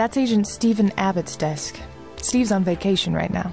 That's Agent Stephen Abbott's desk. Steve's on vacation right now.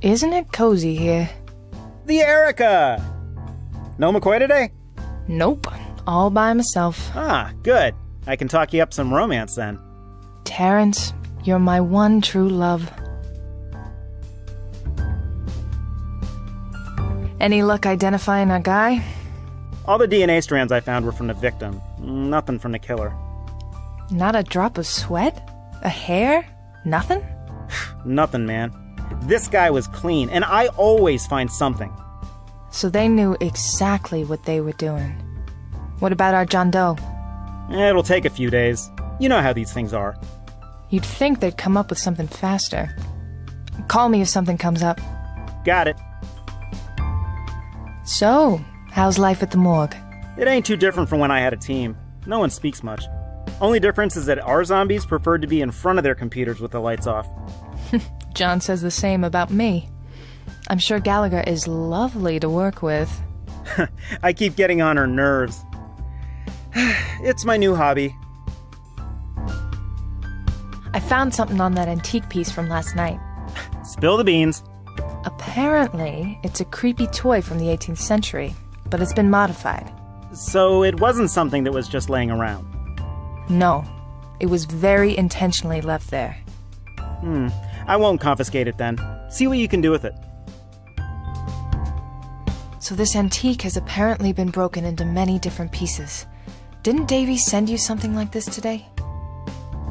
Isn't it cozy here? The Erica! No McCoy today? Nope. All by myself. Ah, good. I can talk you up some romance then. Terrence, you're my one true love. Any luck identifying our guy? All the DNA strands I found were from the victim. Nothing from the killer. Not a drop of sweat? A hair? Nothing? Nothing, man. This guy was clean, and I always find something. So they knew exactly what they were doing. What about our John Doe? It'll take a few days. You know how these things are. You'd think they'd come up with something faster. Call me if something comes up. Got it. So, how's life at the morgue? It ain't too different from when I had a team. No one speaks much. Only difference is that our zombies preferred to be in front of their computers with the lights off. John says the same about me. I'm sure Gallagher is lovely to work with. I keep getting on her nerves. It's my new hobby. I found something on that antique piece from last night. Spill the beans. Apparently, it's a creepy toy from the 18th century, but it's been modified. So it wasn't something that was just laying around? No. It was very intentionally left there. I won't confiscate it then. See what you can do with it. So this antique has apparently been broken into many different pieces. Didn't Davy send you something like this today?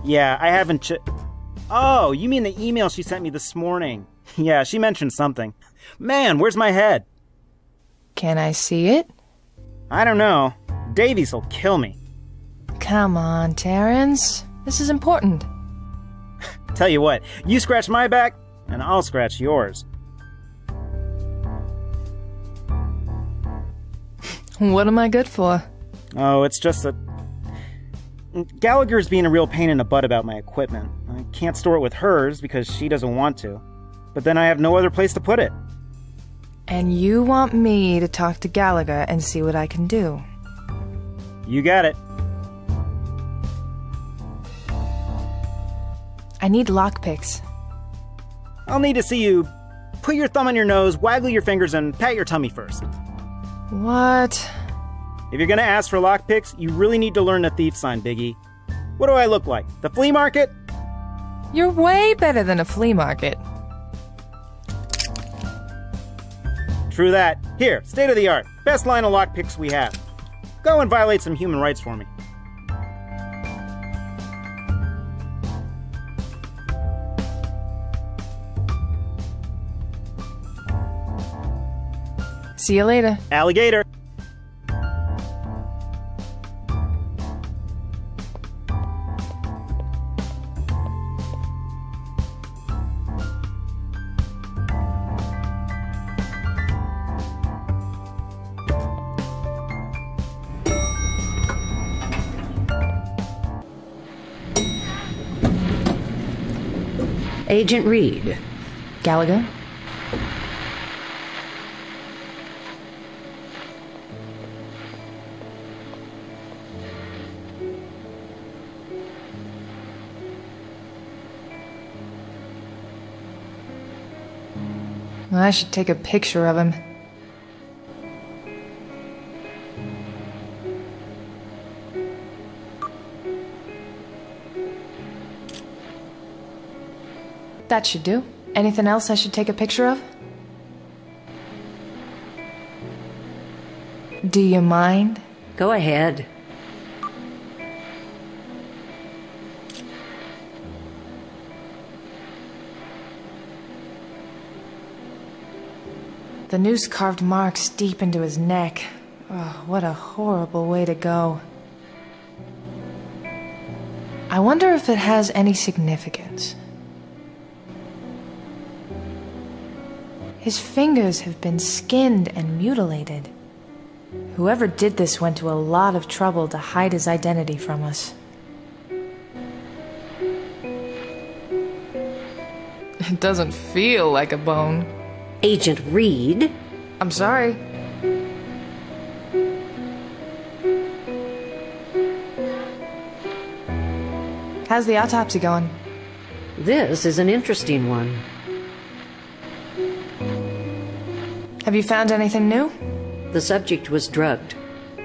Yeah, I haven't Oh, you mean the email she sent me this morning. Yeah, she mentioned something. Man, where's my head? Can I see it? I don't know. Davies will kill me. Come on, Terrence. This is important. Tell you what, you scratch my back, and I'll scratch yours. What am I good for? Oh, it's just that Gallagher's being a real pain in the butt about my equipment. I can't store it with hers because she doesn't want to. But then I have no other place to put it. And you want me to talk to Gallagher and see what I can do? You got it. I need lockpicks. I'll need to see you put your thumb on your nose, waggle your fingers, and pat your tummy first. What? If you're gonna ask for lockpicks, you really need to learn the thief sign, Biggie. What do I look like? The flea market? You're way better than a flea market. True that. Here, state of the art. Best line of lockpicks we have. Go and violate some human rights for me. See you later. Alligator. Agent Reed. Gallagher? I should take a picture of him. That should do. Anything else I should take a picture of? Do you mind? Go ahead. The noose carved marks deep into his neck. Oh, what a horrible way to go. I wonder if it has any significance. His fingers have been skinned and mutilated. Whoever did this went to a lot of trouble to hide his identity from us. It doesn't feel like a bone. Agent Reed? I'm sorry. How's the autopsy going? This is an interesting one. Have you found anything new? The subject was drugged.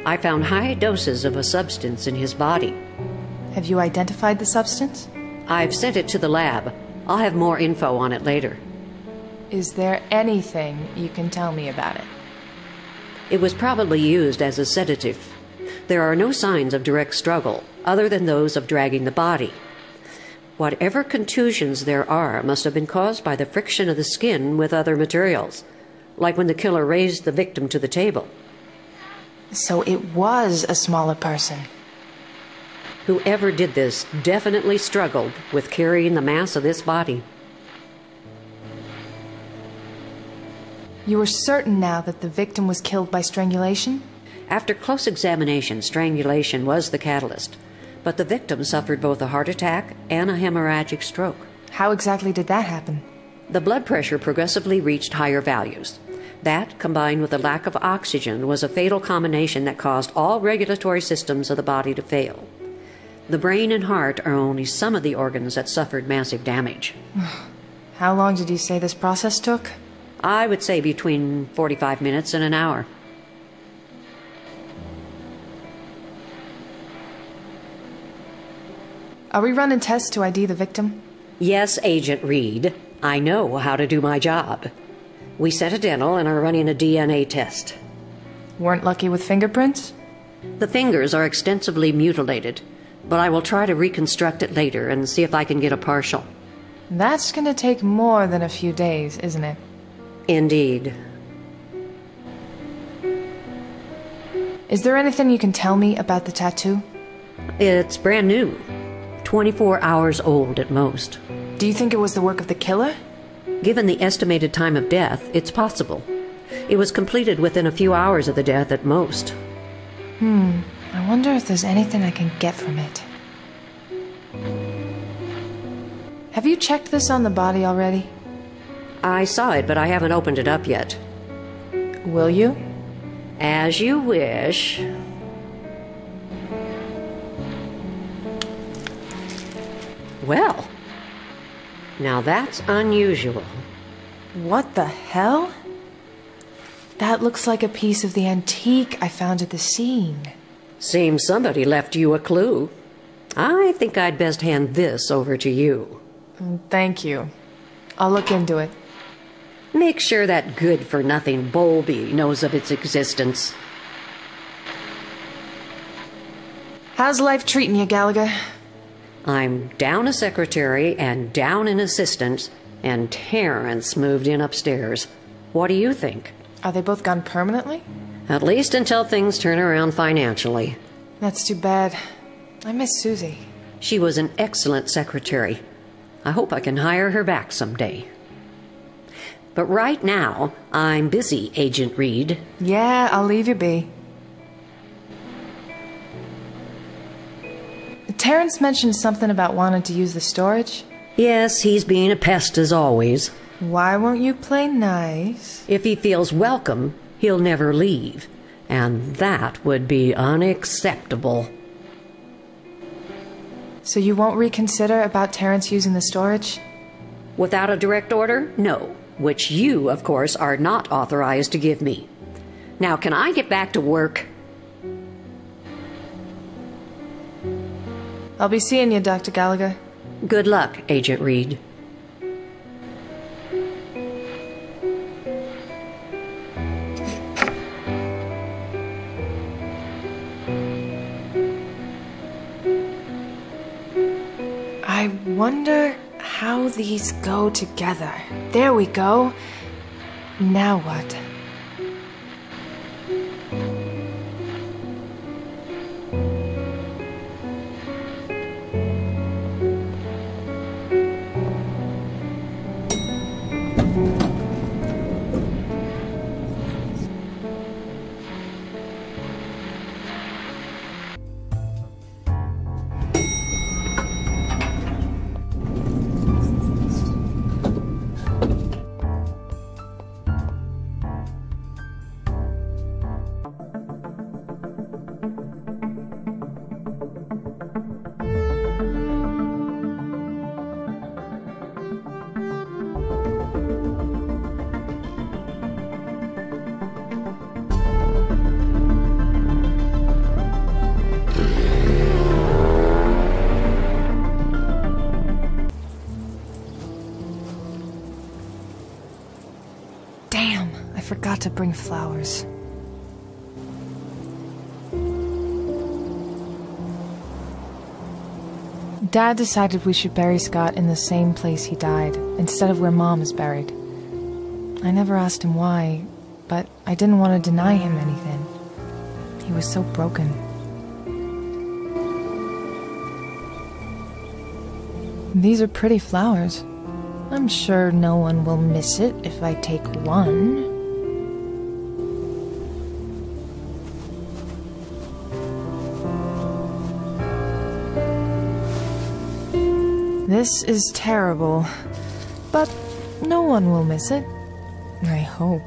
I found high doses of a substance in his body. Have you identified the substance? I've sent it to the lab. I'll have more info on it later. Is there anything you can tell me about it? It was probably used as a sedative. There are no signs of direct struggle, other than those of dragging the body. Whatever contusions there are must have been caused by the friction of the skin with other materials, like when the killer raised the victim to the table. So it was a smaller person. Whoever did this definitely struggled with carrying the mass of this body. You are certain now that the victim was killed by strangulation? After close examination, strangulation was the catalyst, but the victim suffered both a heart attack and a hemorrhagic stroke. How exactly did that happen? The blood pressure progressively reached higher values. That, combined with a lack of oxygen, was a fatal combination that caused all regulatory systems of the body to fail. The brain and heart are only some of the organs that suffered massive damage. How long did you say this process took? I would say between 45 minutes and an hour. Are we running tests to ID the victim? Yes, Agent Reed. I know how to do my job. We set a dental and are running a DNA test. Weren't lucky with fingerprints? The fingers are extensively mutilated, but I will try to reconstruct it later and see if I can get a partial. That's gonna take more than a few days, isn't it? Indeed. Is there anything you can tell me about the tattoo? It's brand new. 24 hours old at most. Do you think it was the work of the killer? Given the estimated time of death, it's possible. It was completed within a few hours of the death at most. I wonder if there's anything I can get from it. Have you checked this on the body already? I saw it, but I haven't opened it up yet. Will you? As you wish. Well, now that's unusual. What the hell? That looks like a piece of the antique I found at the scene. Seems somebody left you a clue. I think I'd best hand this over to you. Thank you. I'll look into it. Make sure that good-for-nothing Bowlby knows of its existence. How's life treating you, Gallagher? I'm down a secretary and down an assistant, and Terrence moved in upstairs. What do you think? Are they both gone permanently? At least until things turn around financially. That's too bad. I miss Susie. She was an excellent secretary. I hope I can hire her back someday. But right now, I'm busy, Agent Reed. Yeah, I'll leave you be. Terrence mentioned something about wanting to use the storage. Yes, he's being a pest as always. Why won't you play nice? If he feels welcome, he'll never leave. And that would be unacceptable. So you won't reconsider about Terrence using the storage? Without a direct order? No. which you, of course, are not authorized to give me. Now, can I get back to work? I'll be seeing you, Dr. Gallagher. Good luck, Agent Reed. I wonder how these go together. There we go. Now what? I forgot to bring flowers. Dad decided we should bury Scott in the same place he died, instead of where Mom is buried. I never asked him why, but I didn't want to deny him anything. He was so broken. These are pretty flowers. I'm sure no one will miss it if I take one. This is terrible, but no one will miss it. I hope.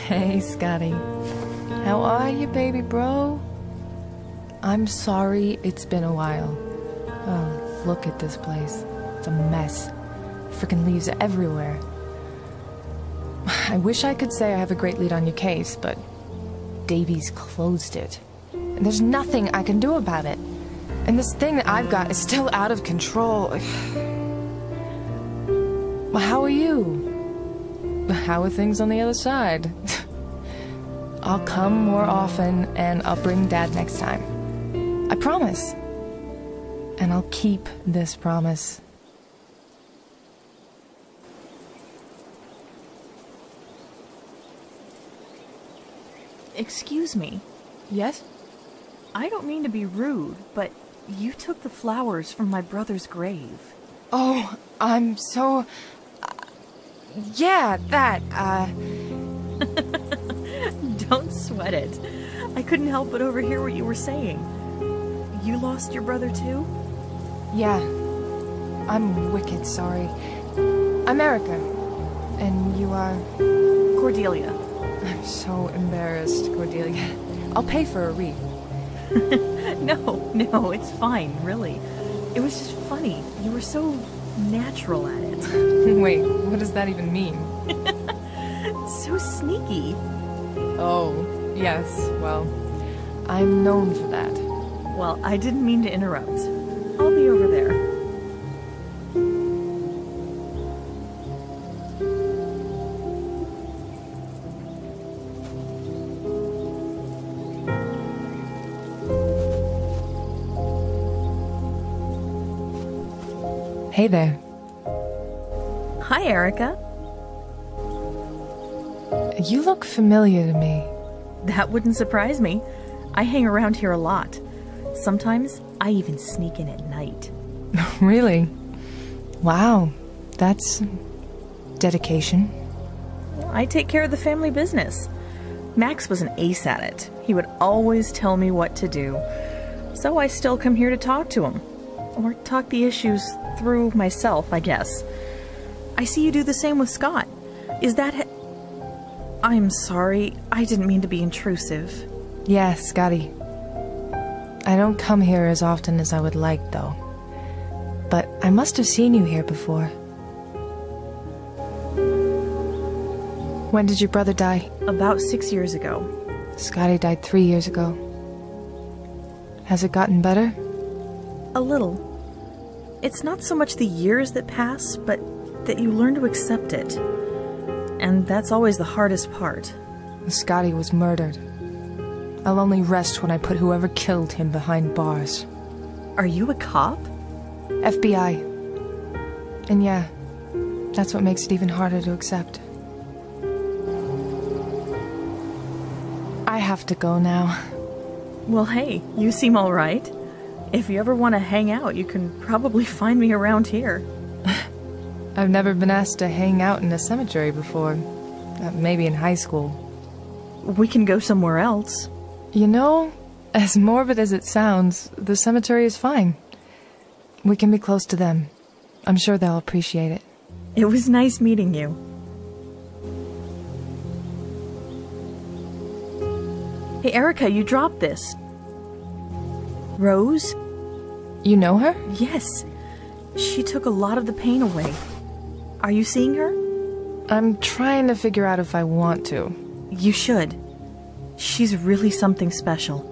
Hey, Scotty. How are you, baby bro? I'm sorry it's been a while. Oh, look at this place. It's a mess. Frickin' leaves everywhere. I wish I could say I have a great lead on your case, but Davies closed it. And there's nothing I can do about it. And this thing that I've got is still out of control. Well, how are you? How are things on the other side? I'll come more often, and I'll bring Dad next time. I promise. And I'll keep this promise. Excuse me. Yes? I don't mean to be rude, but you took the flowers from my brother's grave. Oh, I'm so... yeah, that, Don't sweat it. I couldn't help but overhear what you were saying. You lost your brother too? Yeah. I'm wicked sorry. I'm Erica. And you are... Cordelia. I'm so embarrassed, Cordelia. I'll pay for a wreath. No, it's fine, really. It was just funny. You were so natural at it. Wait, what does that even mean? So sneaky. Oh, yes, well, I'm known for that. Well, I didn't mean to interrupt. I'll be over there. Hey there. Hi, Erica. You look familiar to me. That wouldn't surprise me. I hang around here a lot. Sometimes I even sneak in at night. Really? Wow, that's dedication. I take care of the family business. Max was an ace at it. He would always tell me what to do. So I still come here to talk to him. Or talk the issues through myself, I guess. I see you do the same with Scott. Is that... I'm sorry. I didn't mean to be intrusive. Yeah, Scotty. I don't come here as often as I would like, though. But I must have seen you here before. When did your brother die? About 6 years ago. Scotty died 3 years ago. Has it gotten better? A little. It's not so much the years that pass, but that you learn to accept it. And that's always the hardest part. Scotty was murdered. I'll only rest when I put whoever killed him behind bars. Are you a cop? FBI. And yeah, that's what makes it even harder to accept. I have to go now. Well, hey, you seem all right. If you ever want to hang out, you can probably find me around here. I've never been asked to hang out in a cemetery before. Maybe in high school. We can go somewhere else. You know, as morbid as it sounds, the cemetery is fine. We can be close to them. I'm sure they'll appreciate it. It was nice meeting you. Hey, Erica, you dropped this. Rose? You know her? Yes. She took a lot of the pain away. Are you seeing her? I'm trying to figure out if I want to. You should. She's really something special.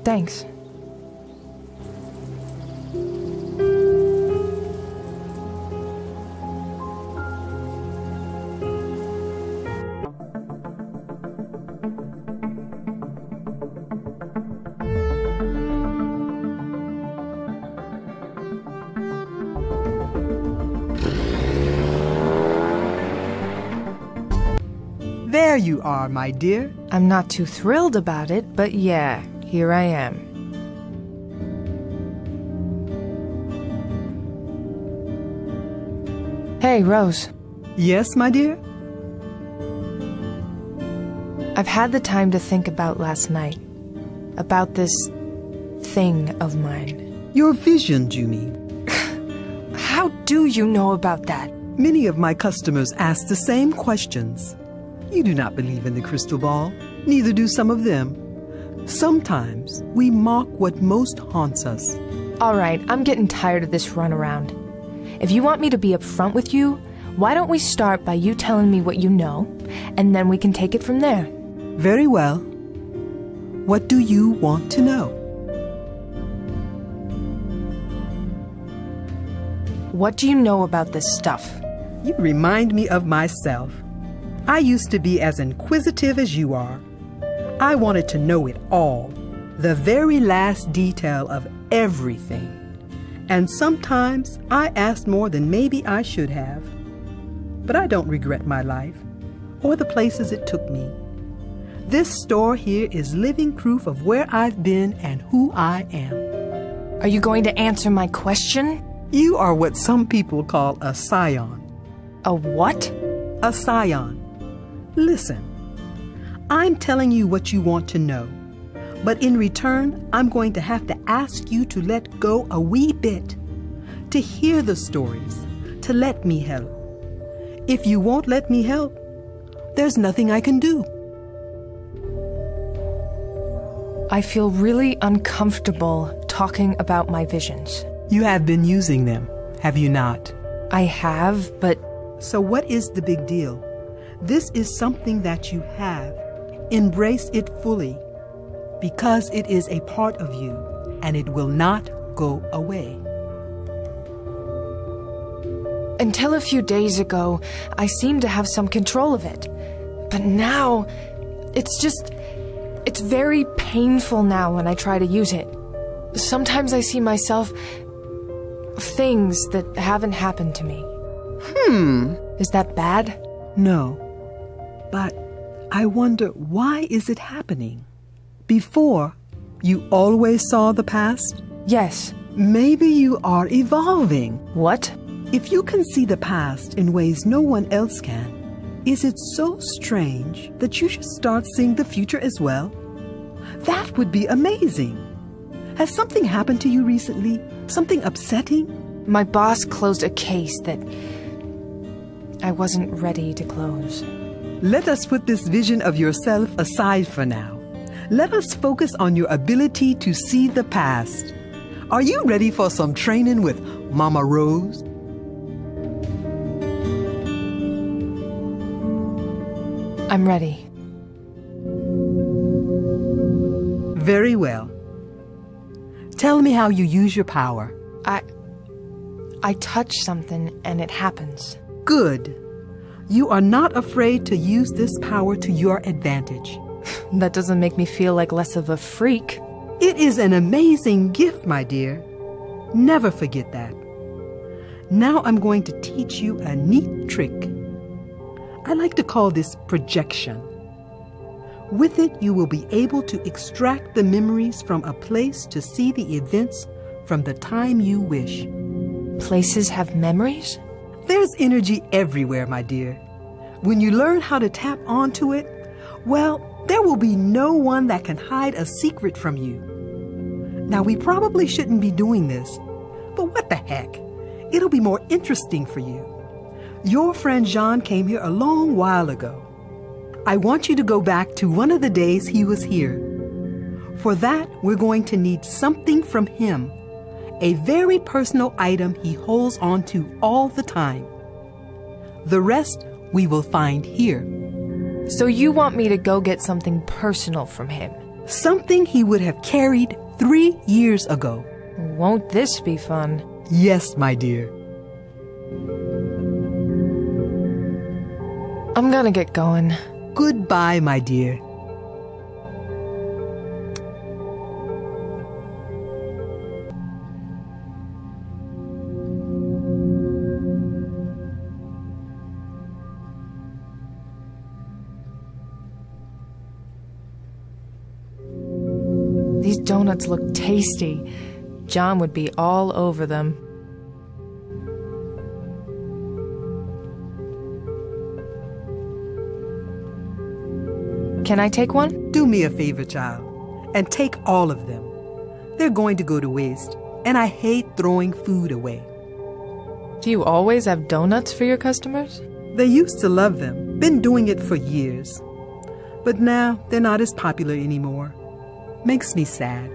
Thanks. There you are, my dear. I'm not too thrilled about it, but yeah, here I am. Hey, Rose. Yes, my dear? I've had the time to think about last night. About this thing of mine. Your visions, you mean? How do you know about that? Many of my customers ask the same questions. You do not believe in the crystal ball, neither do some of them. Sometimes we mock what most haunts us. All right, I'm getting tired of this runaround. If you want me to be upfront with you, why don't we start by you telling me what you know, and then we can take it from there. Very well. What do you want to know? What do you know about this stuff? You remind me of myself. I used to be as inquisitive as you are. I wanted to know it all, the very last detail of everything. And sometimes I asked more than maybe I should have. But I don't regret my life, or the places it took me. This store here is living proof of where I've been and who I am. Are you going to answer my question? You are what some people call a scion. A what? A scion. Listen, I'm telling you what you want to know, but in return, I'm going to have to ask you to let go a wee bit, to hear the stories, to let me help. If you won't let me help, there's nothing I can do. I feel really uncomfortable talking about my visions. You have been using them, have you not? I have, but... So what is the big deal? This is something that you have. Embrace it fully, because it is a part of you, and it will not go away. Until a few days ago, I seemed to have some control of it. But now, it's very painful now when I try to use it. Sometimes I see myself... things that haven't happened to me. Is that bad? No. But I wonder, why is it happening? Before, you always saw the past? Yes. Maybe you are evolving. What? If you can see the past in ways no one else can, is it so strange that you should start seeing the future as well? That would be amazing. Has something happened to you recently? Something upsetting? My boss closed a case that I wasn't ready to close. Let us put this vision of yourself aside for now. Let us focus on your ability to see the past. Are you ready for some training with Mama Rose? I'm ready. Very well. Tell me how you use your power. I touch something and it happens. Good. You are not afraid to use this power to your advantage. That doesn't make me feel like less of a freak. It is an amazing gift, my dear. Never forget that. Now I'm going to teach you a neat trick. I like to call this projection. With it, you will be able to extract the memories from a place to see the events from the time you wish. Places have memories? There's energy everywhere, my dear. When you learn how to tap onto it, well, there will be no one that can hide a secret from you. Now, we probably shouldn't be doing this, but what the heck? It'll be more interesting for you. Your friend Jean came here a long while ago. I want you to go back to one of the days he was here. For that, we're going to need something from him, a very personal item he holds on to all the time. The rest we will find here. So you want me to go get something personal from him? Something he would have carried 3 years ago. Won't this be fun? Yes, my dear. I'm gonna get going. Goodbye, my dear. These donuts look tasty. John would be all over them. Can I take one? Do me a favor, child, and take all of them. They're going to go to waste, and I hate throwing food away. Do you always have donuts for your customers? They used to love them, been doing it for years. But now they're not as popular anymore. Makes me sad.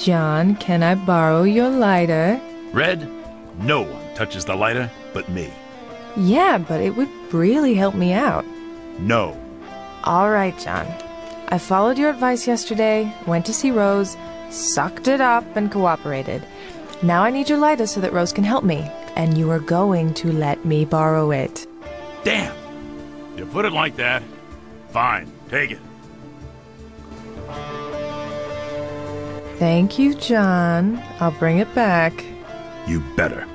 John, can I borrow your lighter? Red, no one touches the lighter but me. Yeah, but it would really help me out. No. All right, John. I followed your advice yesterday, went to see Rose, sucked it up, and cooperated. Now I need your lighter so that Rose can help me, and you are going to let me borrow it. Damn! You put it like that. Fine, take it. Thank you, John. I'll bring it back. You better.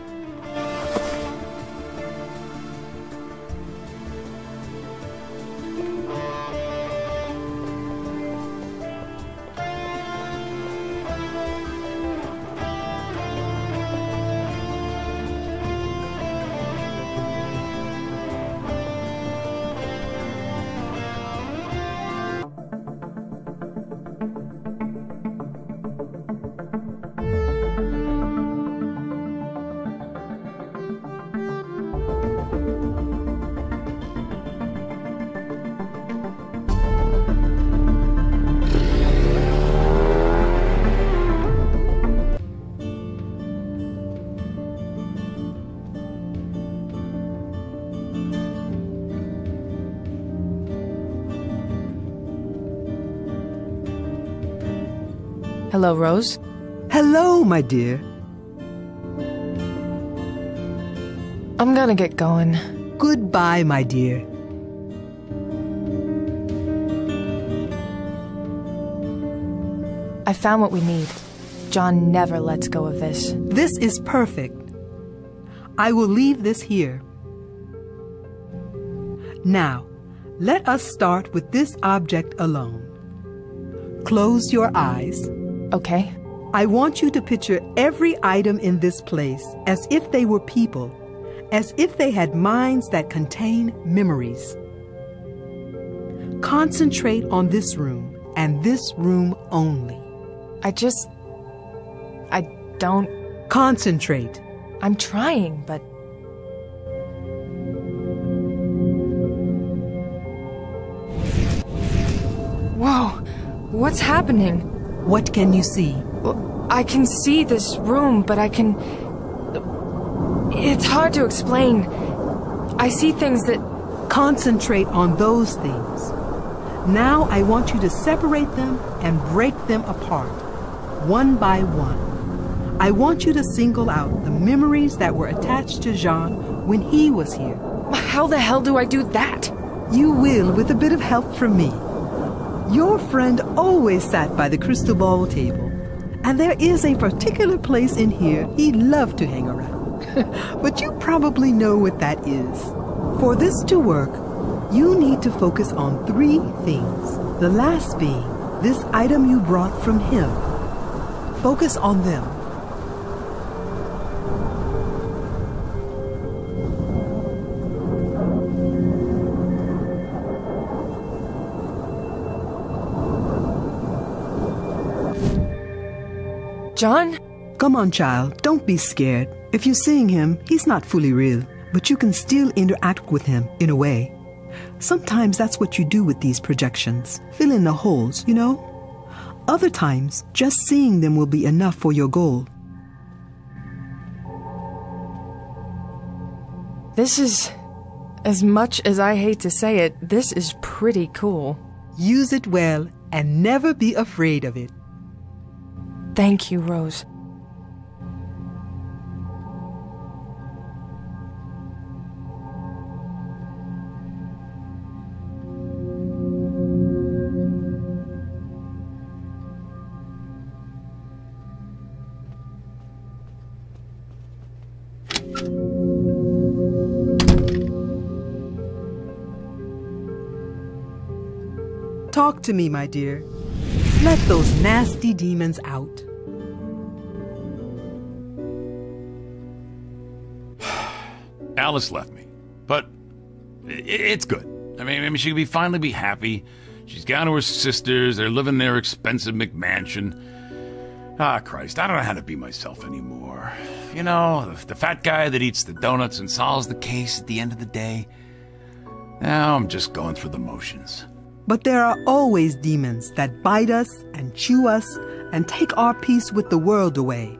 Hello, Rose. Hello, my dear. I'm gonna get going. Goodbye, my dear. I found what we need. John never lets go of this. This is perfect. I will leave this here. Now, let us start with this object alone. Close your eyes. Okay. I want you to picture every item in this place as if they were people, as if they had minds that contain memories. Concentrate on this room and this room only. I don't... Concentrate. I'm trying, but... Whoa! What's happening? What can you see? I can see this room, but I can... It's hard to explain. I see things that... Concentrate on those things. Now I want you to separate them and break them apart, one by one. I want you to single out the memories that were attached to Jean when he was here. How the hell do I do that? You will, with a bit of help from me. Your friend always sat by the crystal ball table, and there is a particular place in here he loved to hang around. But you probably know what that is. For this to work, you need to focus on 3 things. The last being this item you brought from him. Focus on them. John? Come on, child, don't be scared. If you're seeing him, he's not fully real, but you can still interact with him in a way. Sometimes that's what you do with these projections. Fill in the holes, you know? Other times, just seeing them will be enough for your goal. This is... As much as I hate to say it, this is pretty cool. Use it well and never be afraid of it. Thank you, Rose. Talk to me, my dear. Let those nasty demons out. Alice left me, but it's good. I mean, she could finally be happy. She's gone to her sisters. They're living their expensive McMansion. Ah, Christ, I don't know how to be myself anymore. You know, the fat guy that eats the donuts and solves the case at the end of the day. Now I'm just going through the motions. But there are always demons that bite us and chew us and take our peace with the world away.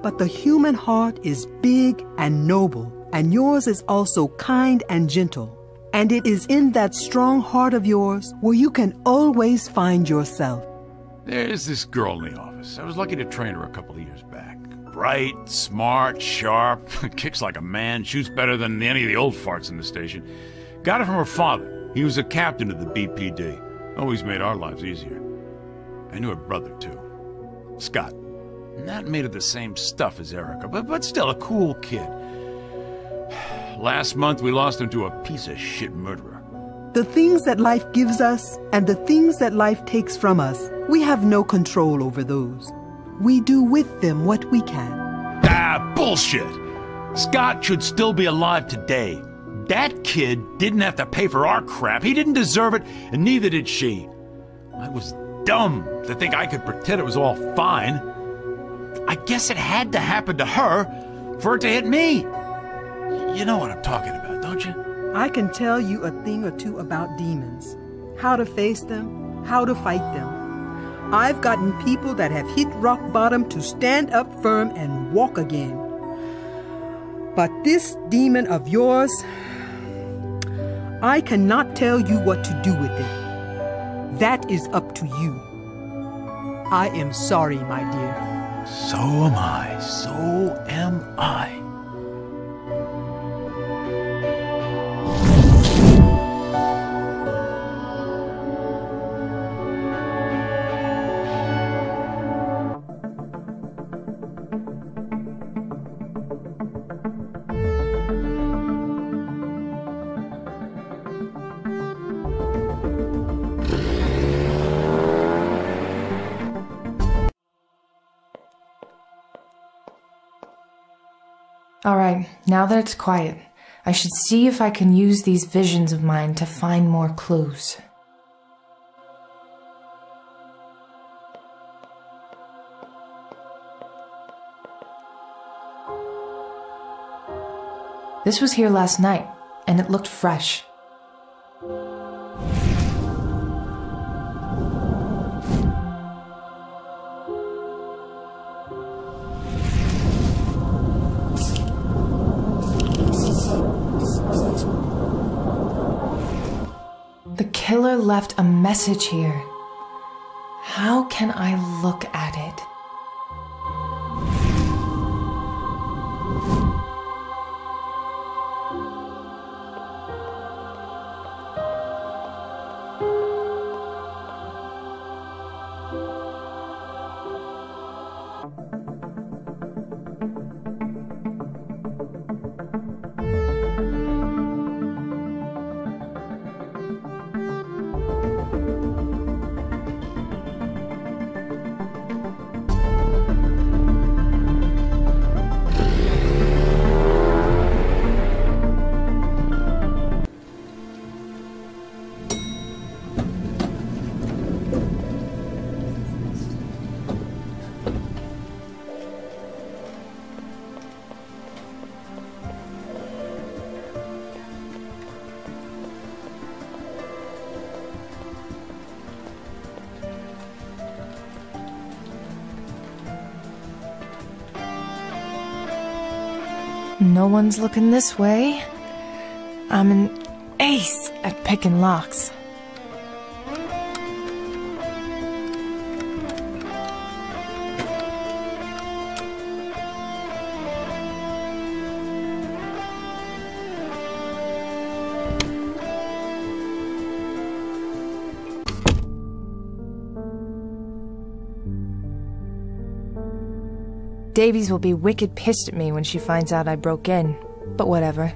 But the human heart is big and noble, and yours is also kind and gentle. And it is in that strong heart of yours where you can always find yourself. There's this girl in the office. I was lucky to train her a couple of years back. Bright, smart, sharp, kicks like a man, shoots better than any of the old farts in the station. Got it from her father. He was a captain of the BPD. Always made our lives easier. I knew her brother, too. Scott. Not made of the same stuff as Erica, but still a cool kid. Last month, we lost him to a piece of shit murderer. The things that life gives us and the things that life takes from us, we have no control over those. We do with them what we can. Ah, bullshit! Scott should still be alive today. That kid didn't have to pay for our crap. He didn't deserve it, and neither did she. I was dumb to think I could pretend it was all fine. I guess it had to happen to her for it to hit me. You know what I'm talking about, don't you? I can tell you a thing or two about demons. How to face them, how to fight them. I've gotten people that have hit rock bottom to stand up firm and walk again. But this demon of yours, I cannot tell you what to do with it. That is up to you. I am sorry, my dear. So am I. So am I. Alright, now that it's quiet, I should see if I can use these visions of mine to find more clues. This was here last night, and it looked fresh. The killer left a message here. How can I look at it? No one's looking this way. I'm an ace at picking locks. Davies will be wicked pissed at me when she finds out I broke in. But whatever.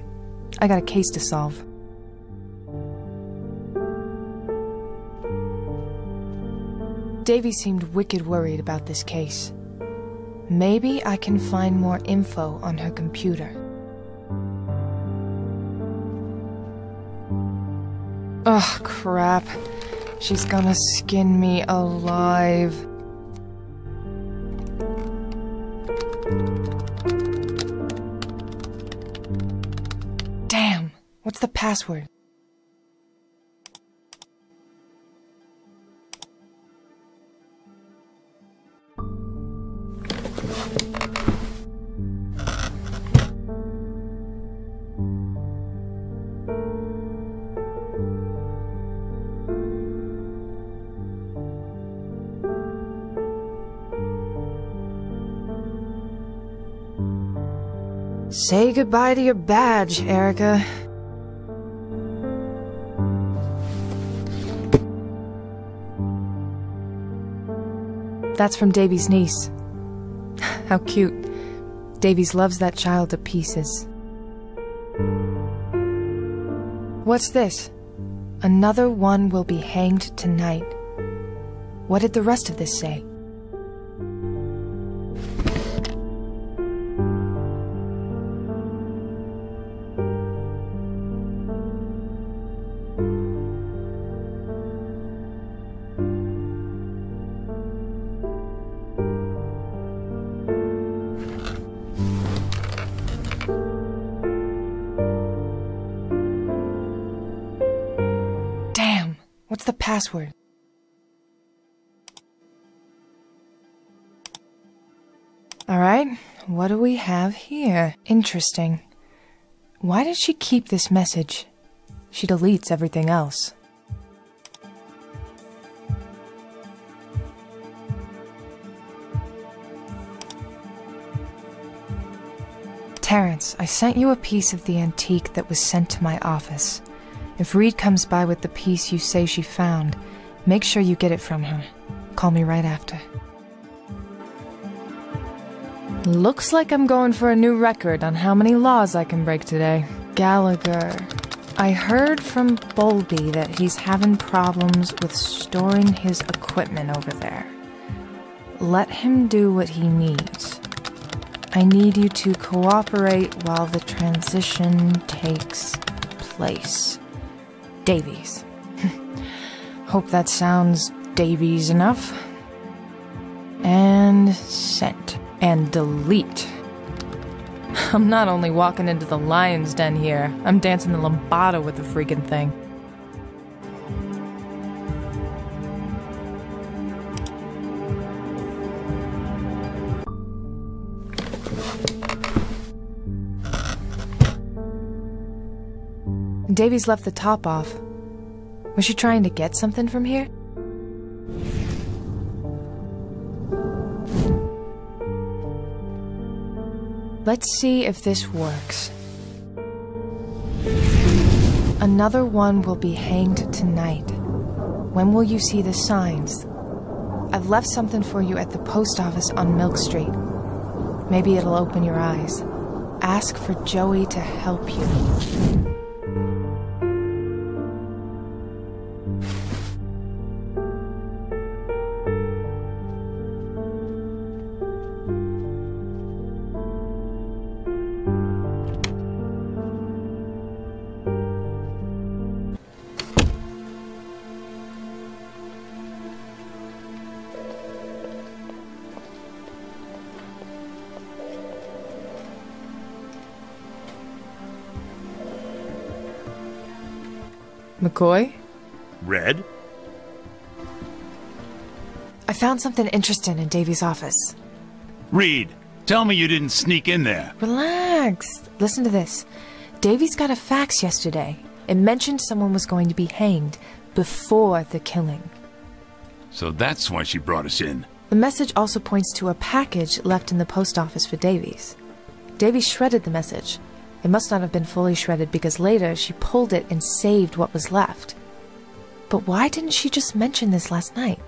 I got a case to solve. Davies seemed wicked worried about this case. Maybe I can find more info on her computer. Ugh, crap. She's gonna skin me alive. Damn, what's the password? Say goodbye to your badge, Erica. That's from Davies' niece. How cute. Davies loves that child to pieces. What's this? Another one will be hanged tonight. What did the rest of this say? What's the password? Alright, what do we have here? Interesting. Why did she keep this message? She deletes everything else. Terrence, I sent you a piece of the antique that was sent to my office. If Reed comes by with the piece you say she found, make sure you get it from her. Call me right after. Looks like I'm going for a new record on how many laws I can break today. Gallagher. I heard from Bowlby that he's having problems with storing his equipment over there. Let him do what he needs. I need you to cooperate while the transition takes place. Davies. Hope that sounds Davies enough. And sent. And delete. I'm not only walking into the lion's den here, I'm dancing the lambada with the freaking thing. Davies left the top off. Was she trying to get something from here? Let's see if this works. Another one will be hanged tonight. When will you see the signs? I've left something for you at the post office on Milk Street. Maybe it'll open your eyes. Ask for Joey to help you. McCoy? Red? I found something interesting in Davy's office. Reed, tell me you didn't sneak in there. Relax. Listen to this. Davy's got a fax yesterday. It mentioned someone was going to be hanged before the killing. So that's why she brought us in. The message also points to a package left in the post office for Davies. Davies shredded the message. It must not have been fully shredded because later she pulled it and saved what was left. But why didn't she just mention this last night?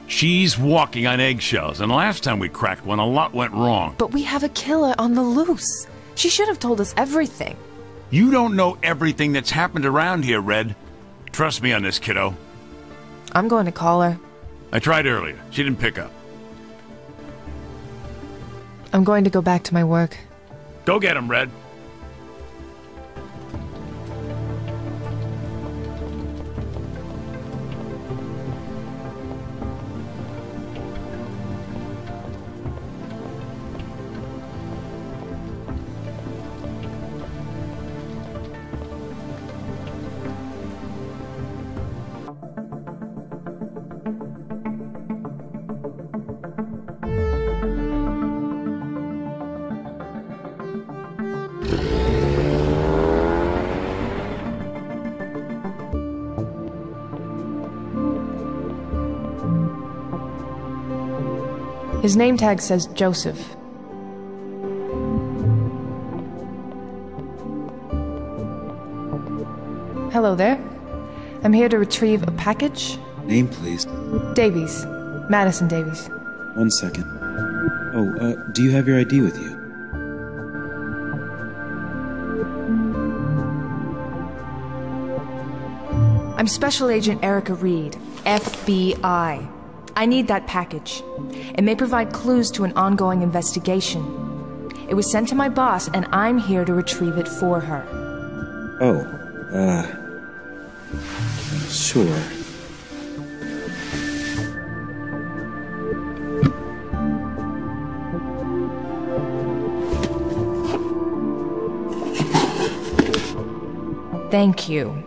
She's walking on eggshells, and last time we cracked one, a lot went wrong. But we have a killer on the loose. She should have told us everything. You don't know everything that's happened around here, Red. Trust me on this, kiddo. I'm going to call her. I tried earlier. She didn't pick up. I'm going to go back to my work. Go get him, Red. His name tag says Joseph. Hello there. I'm here to retrieve a package. Name, please. Davies. Madison Davies. 1 second. Oh, do you have your ID with you? I'm Special Agent Erica Reed, FBI. I need that package. It may provide clues to an ongoing investigation. It was sent to my boss, and I'm here to retrieve it for her. Oh, sure. Thank you.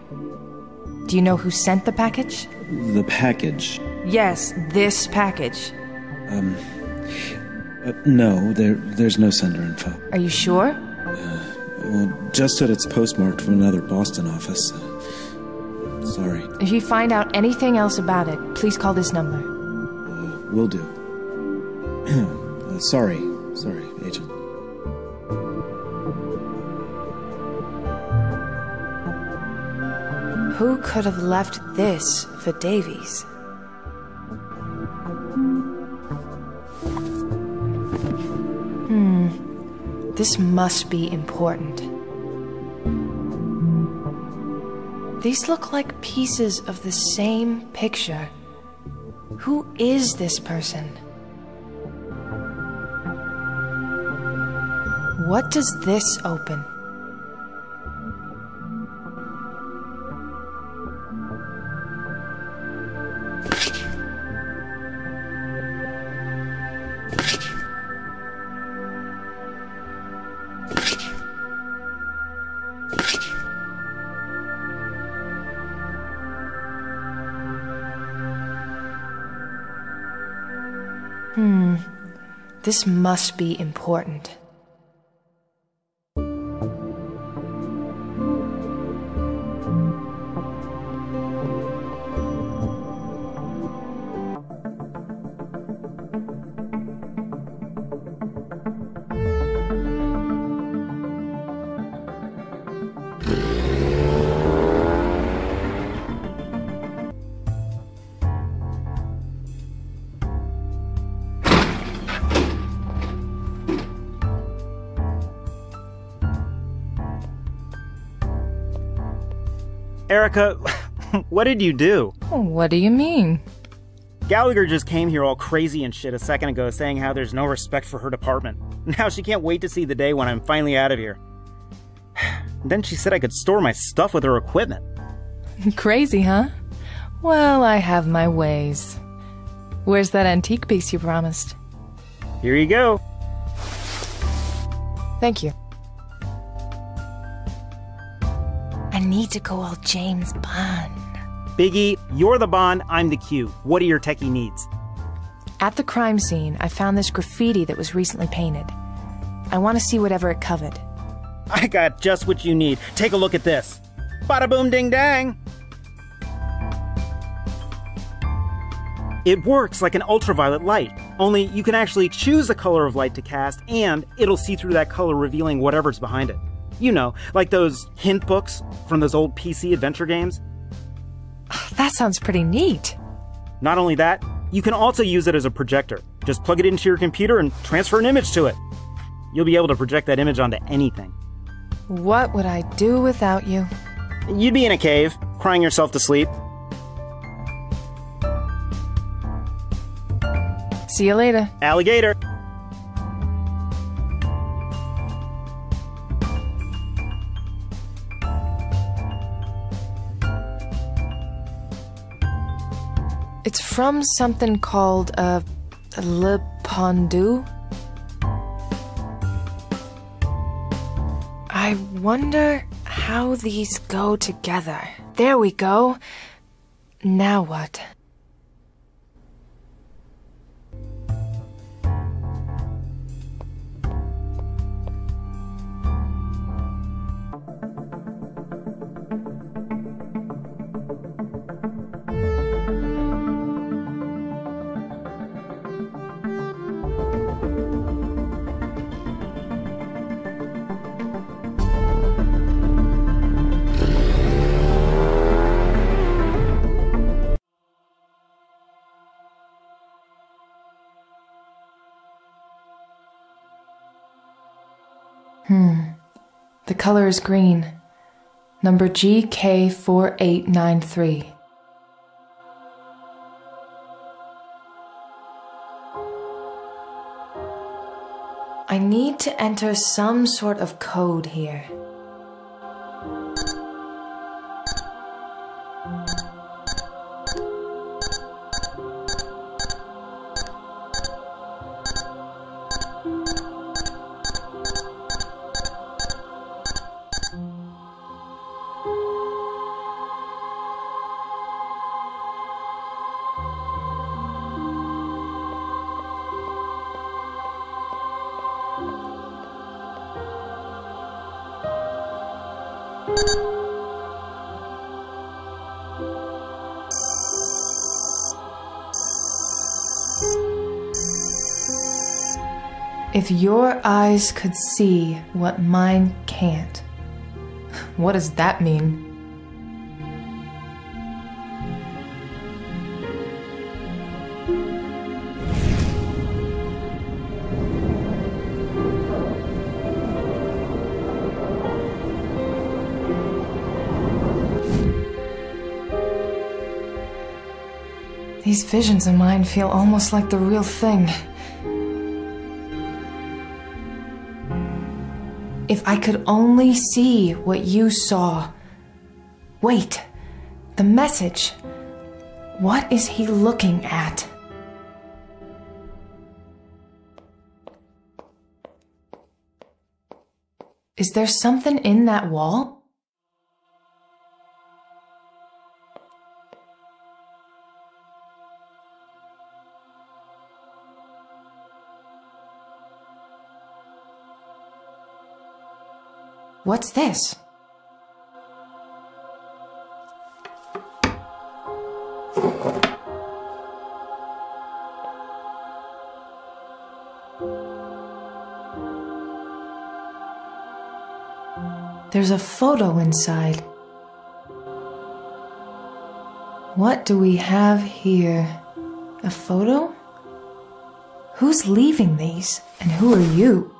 Do you know who sent the package? The package? Yes, this package. No, there's no sender info. Are you sure? Well, just that it's postmarked from another Boston office. Sorry. If you find out anything else about it, please call this number. Will do. Sorry, Agent. Who could have left this for Davies? This must be important. These look like pieces of the same picture. Who is this person? What does this open? This must be important. Erica, what did you do? What do you mean? Gallagher just came here all crazy and shit a second ago saying how there's no respect for her department. Now she can't wait to see the day when I'm finally out of here. Then she said I could store my stuff with her equipment. Crazy, huh? Well, I have my ways. Where's that antique piece you promised? Here you go. Thank you. I need to go all James Bond. Biggie, you're the Bond, I'm the Q. What are your techie needs? At the crime scene, I found this graffiti that was recently painted. I want to see whatever it covered. I got just what you need. Take a look at this. Bada boom ding dang. It works like an ultraviolet light, only you can actually choose the color of light to cast, and it'll see through that color, revealing whatever's behind it. You know, like those hint books from those old PC adventure games. That sounds pretty neat. Not only that, you can also use it as a projector. Just plug it into your computer and transfer an image to it. You'll be able to project that image onto anything. What would I do without you? You'd be in a cave, crying yourself to sleep. See you later. Alligator. It's from something called, Le Pendu. I wonder how these go together. There we go. Now what? The color is green. Number GK4893. I need to enter some sort of code here. If your eyes could see what mine can't. What does that mean? These visions of mine feel almost like the real thing. If I could only see what you saw. Wait, the message. What is he looking at? Is there something in that wall? What's this? There's a photo inside. What do we have here? A photo? Who's leaving these? And who are you?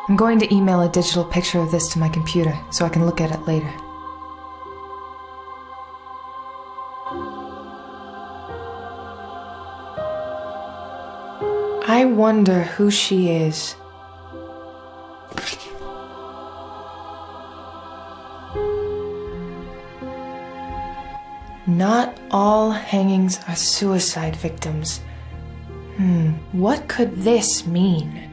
I'm going to email a digital picture of this to my computer so I can look at it later. I wonder who she is. Not all hangings are suicide victims. What could this mean?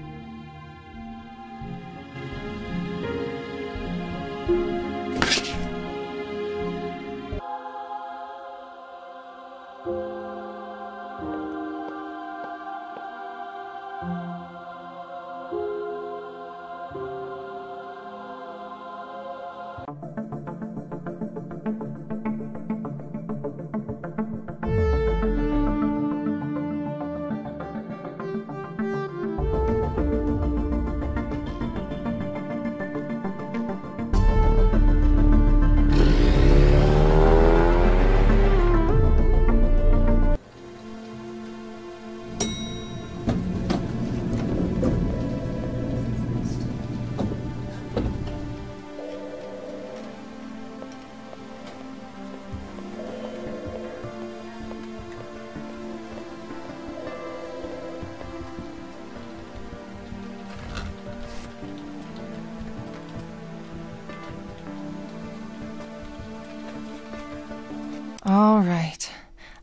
All right.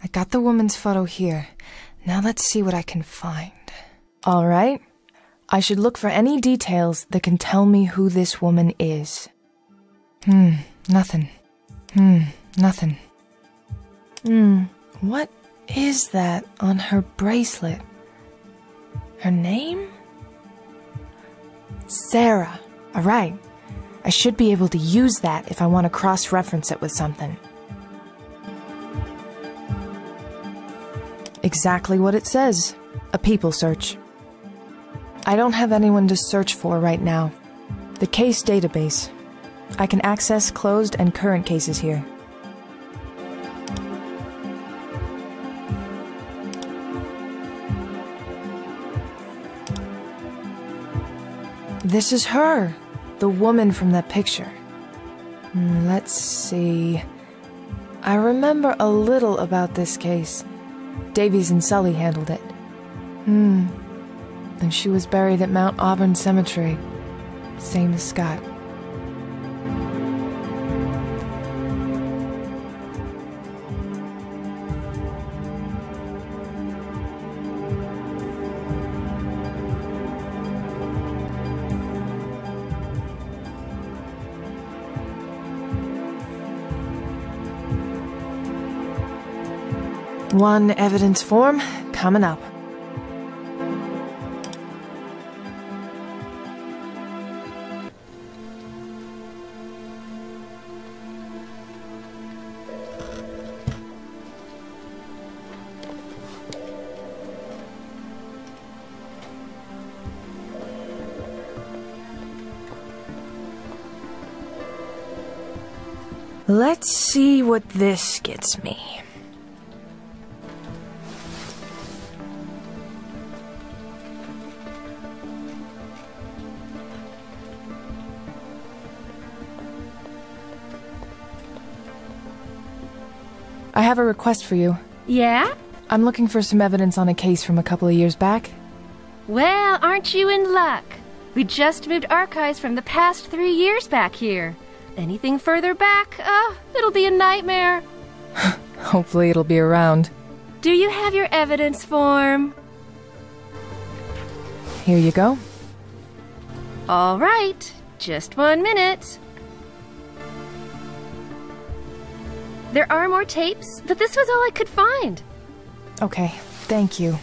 I got the woman's photo here. Now let's see what I can find. All right. I should look for any details that can tell me who this woman is. Nothing. Nothing. What is that on her bracelet? Her name? Sarah. All right. I should be able to use that if I want to cross-reference it with something. Exactly what it says. A people search. I don't have anyone to search for right now. The case database. I can access closed and current cases here. This is her, the woman from that picture. Let's see. I remember a little about this case. Davies and Sully handled it. And she was buried at Mount Auburn Cemetery. Same as Scott. One evidence form coming up. Let's see what this gets me. I have a request for you. Yeah? I'm looking for some evidence on a case from a couple of years back. Well, aren't you in luck? We just moved archives from the past 3 years back here. Anything further back, it'll be a nightmare. Hopefully it'll be around. Do you have your evidence form? Here you go. All right, just 1 minute. There are more tapes, but this was all I could find. Okay, thank you.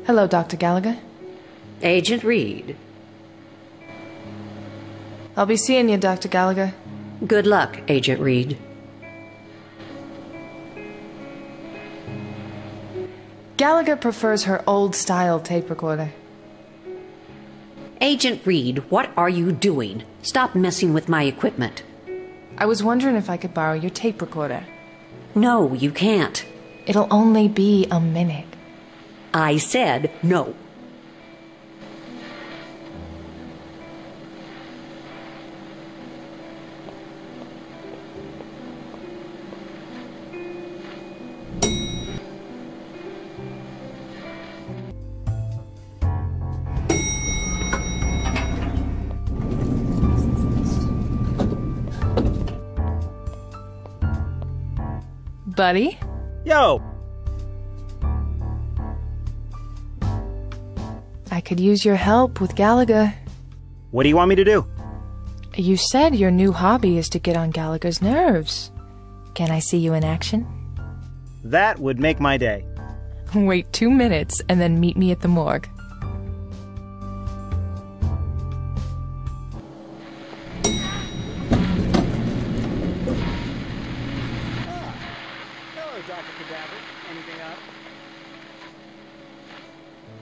Hello, Dr. Gallagher. Agent Reed. I'll be seeing you, Dr. Gallagher. Good luck, Agent Reed. Gallagher prefers her old-style tape recorder. Agent Reed, what are you doing? Stop messing with my equipment. I was wondering if I could borrow your tape recorder. No, you can't. It'll only be a minute. I said no. Buddy? Yo! I could use your help with Gallagher. What do you want me to do? You said your new hobby is to get on Gallagher's nerves. Can I see you in action? That would make my day. Wait 2 minutes and then meet me at the morgue. Hello, Dr. Cadaver. Anything up?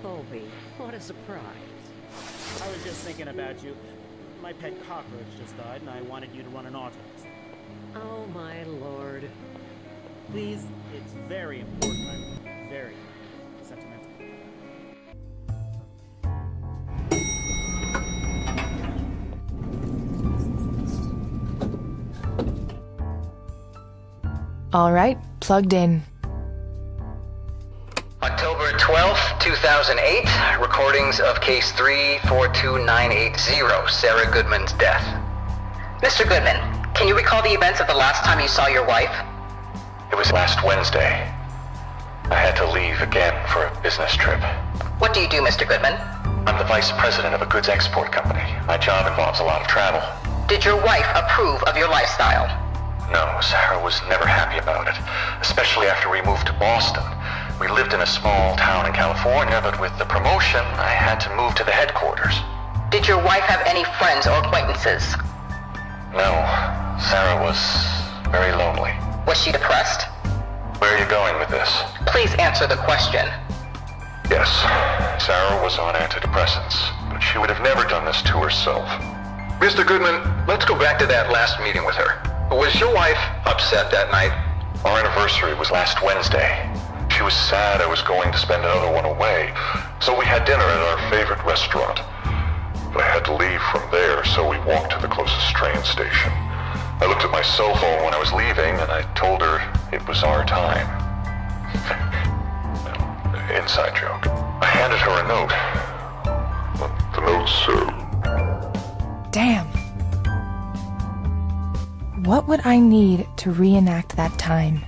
Colby, what a surprise. I was just thinking about you. My pet cockroach just died, and I wanted you to run an autopsy. Oh, my lord. Please, it's very important. I'm very sentimental. All right, plugged in. October 12th, 2008, recordings of case 342980, Sarah Goodman's death. Mr. Goodman, can you recall the events of the last time you saw your wife? It was last Wednesday. I had to leave again for a business trip. What do you do, Mr. Goodman? I'm the vice president of a goods export company. My job involves a lot of travel. Did your wife approve of your lifestyle? No, Sarah was never happy about it, especially after we moved to Boston. We lived in a small town in California, but with the promotion, I had to move to the headquarters. Did your wife have any friends or acquaintances? No, Sarah was very lonely. Was she depressed? Where are you going with this? Please answer the question. Yes, Sarah was on antidepressants, but she would have never done this to herself. Mr. Goodman, let's go back to that last meeting with her. Was your wife upset that night? Our anniversary was last Wednesday. She was sad I was going to spend another one away, so we had dinner at our favorite restaurant. But I had to leave from there, so we walked to the closest train station. I looked at my cell phone when I was leaving, and I told her it was our time. Inside joke. I handed her a note. The note said... Damn, What would I need to reenact that time?